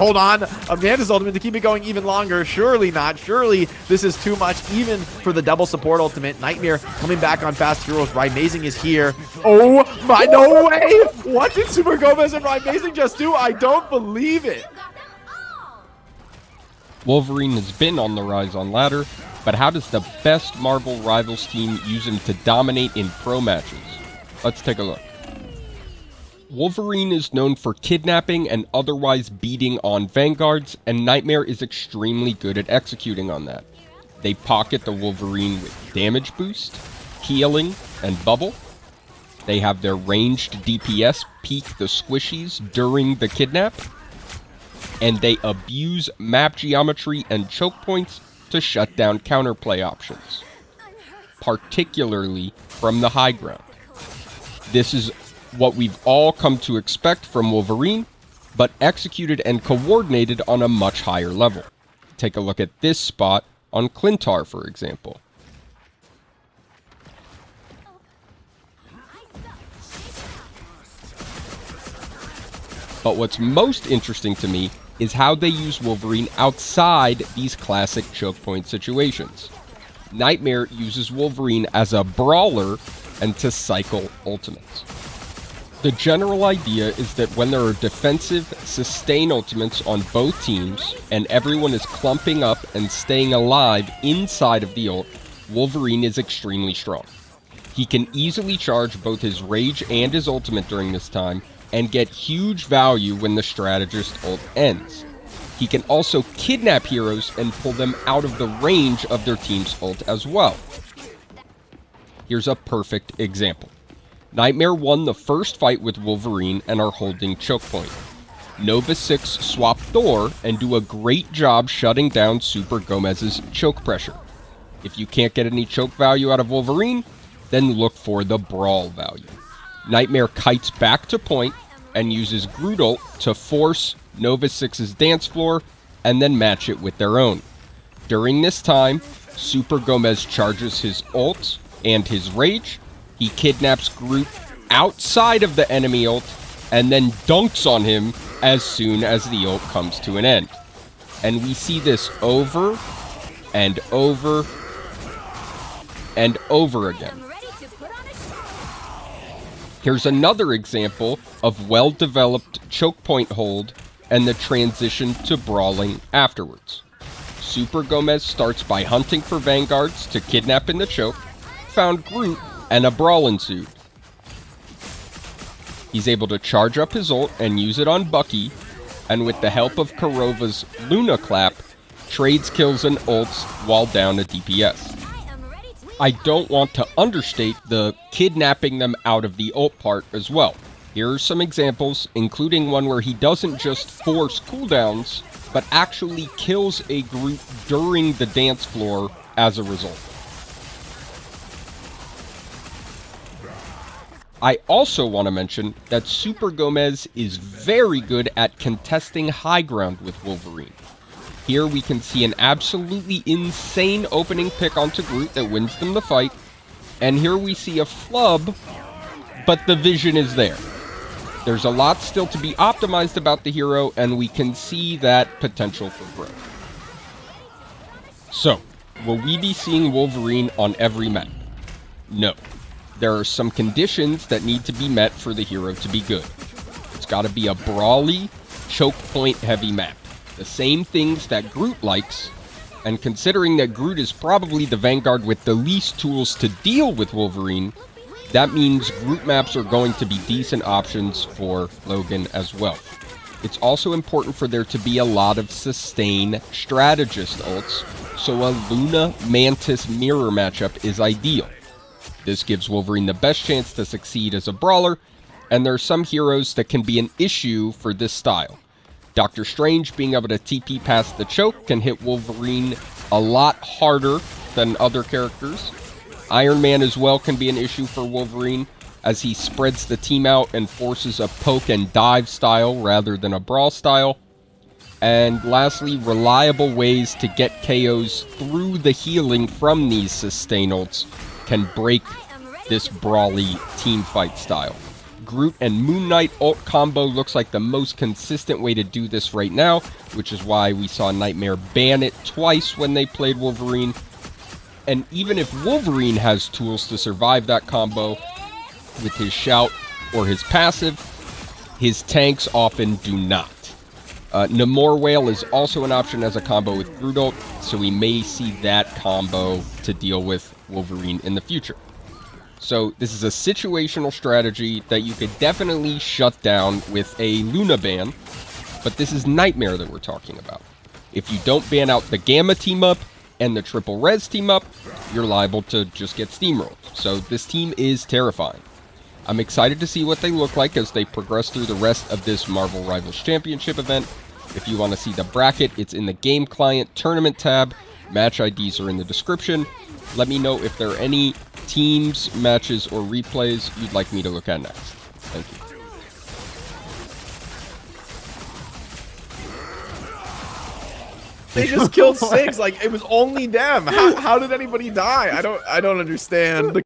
Hold on, Amanda's ultimate to keep it going even longer. Surely not. Surely this is too much, even for the double support ultimate. Nightmare coming back on Fast Heroes. Rymazing is here. Oh my, no way! What did Super Gomez and Rymazing just do? I don't believe it. Wolverine has been on the rise on ladder, but how does the best Marvel Rivals team use him to dominate in pro matches? Let's take a look. Wolverine is known for kidnapping and otherwise beating on vanguards, and Nightmare is extremely good at executing on that. They pocket the Wolverine with damage boost, healing, and bubble. They have their ranged DPS peek the squishies during the kidnap, and they abuse map geometry and choke points to shut down counterplay options, particularly from the high ground. This is what we've all come to expect from Wolverine, but executed and coordinated on a much higher level. Take a look at this spot on Klyntar, for example. But what's most interesting to me is how they use Wolverine outside these classic choke point situations. Nightmare uses Wolverine as a brawler and to cycle ultimates. The general idea is that when there are defensive, sustain ultimates on both teams, and everyone is clumping up and staying alive inside of the ult, Wolverine is extremely strong. He can easily charge both his rage and his ultimate during this time, and get huge value when the strategist ult ends. He can also kidnap heroes and pull them out of the range of their team's ult as well. Here's a perfect example. Nightmare won the first fight with Wolverine and are holding choke point. Nova 6 swap Thor and do a great job shutting down Super Gomez's choke pressure. If you can't get any choke value out of Wolverine, then look for the brawl value. Nightmare kites back to point and uses Groot ult to force Nova 6's dance floor and then match it with their own. During this time, Super Gomez charges his ult and his rage. He kidnaps Groot outside of the enemy ult and then dunks on him as soon as the ult comes to an end. And we see this over and over and over again. Here's another example of well-developed choke point hold and the transition to brawling afterwards. Super Gomez starts by hunting for vanguards to kidnap in the choke, found Groot, and a brawl ensued. He's able to charge up his ult and use it on Bucky, and with the help of Kurova's Luna Clap, trades kills and ults while down a DPS. I don't want to understate the kidnapping them out of the ult part as well. Here are some examples, including one where he doesn't just force cooldowns, but actually kills a group during the dance floor as a result. I also want to mention that Super Gomez is very good at contesting high ground with Wolverine. Here we can see an absolutely insane opening pick onto Groot that wins them the fight, and here we see a flub, but the vision is there. There's a lot still to be optimized about the hero, and we can see that potential for growth. So, will we be seeing Wolverine on every map? No. There are some conditions that need to be met for the hero to be good. It's got to be a brawly, choke point heavy map. The same things that Groot likes, and considering that Groot is probably the Vanguard with the least tools to deal with Wolverine, that means Groot maps are going to be decent options for Logan as well. It's also important for there to be a lot of sustain strategist ults, so a Luna Mantis mirror matchup is ideal. This gives Wolverine the best chance to succeed as a brawler, and there are some heroes that can be an issue for this style. Doctor Strange being able to TP past the choke can hit Wolverine a lot harder than other characters. Iron Man as well can be an issue for Wolverine, as he spreads the team out and forces a poke and dive style rather than a brawl style. And lastly, reliable ways to get KOs through the healing from these sustain ults can break this brawly team fight style. Groot and Moon Knight ult combo looks like the most consistent way to do this right now, which is why we saw Nightmare ban it twice when they played Wolverine. And even if Wolverine has tools to survive that combo with his shout or his passive, his tanks often do not. Namor Whale is also an option as a combo with Groot ult, so we may see that combo to deal with Wolverine in the future. So this is a situational strategy that you could definitely shut down with a Luna ban, but this is Nightmare that we're talking about. If you don't ban out the Gamma team-up and the Triple Res team-up, you're liable to just get steamrolled. So this team is terrifying. I'm excited to see what they look like as they progress through the rest of this Marvel Rivals Championship event. If you want to see the bracket, it's in the Game Client Tournament tab. Match IDs are in the description. Let me know if there are any teams, matches, or replays you'd like me to look at next. Thank you. They just killed 6. Like, it was only them. How did anybody die? I don't understand.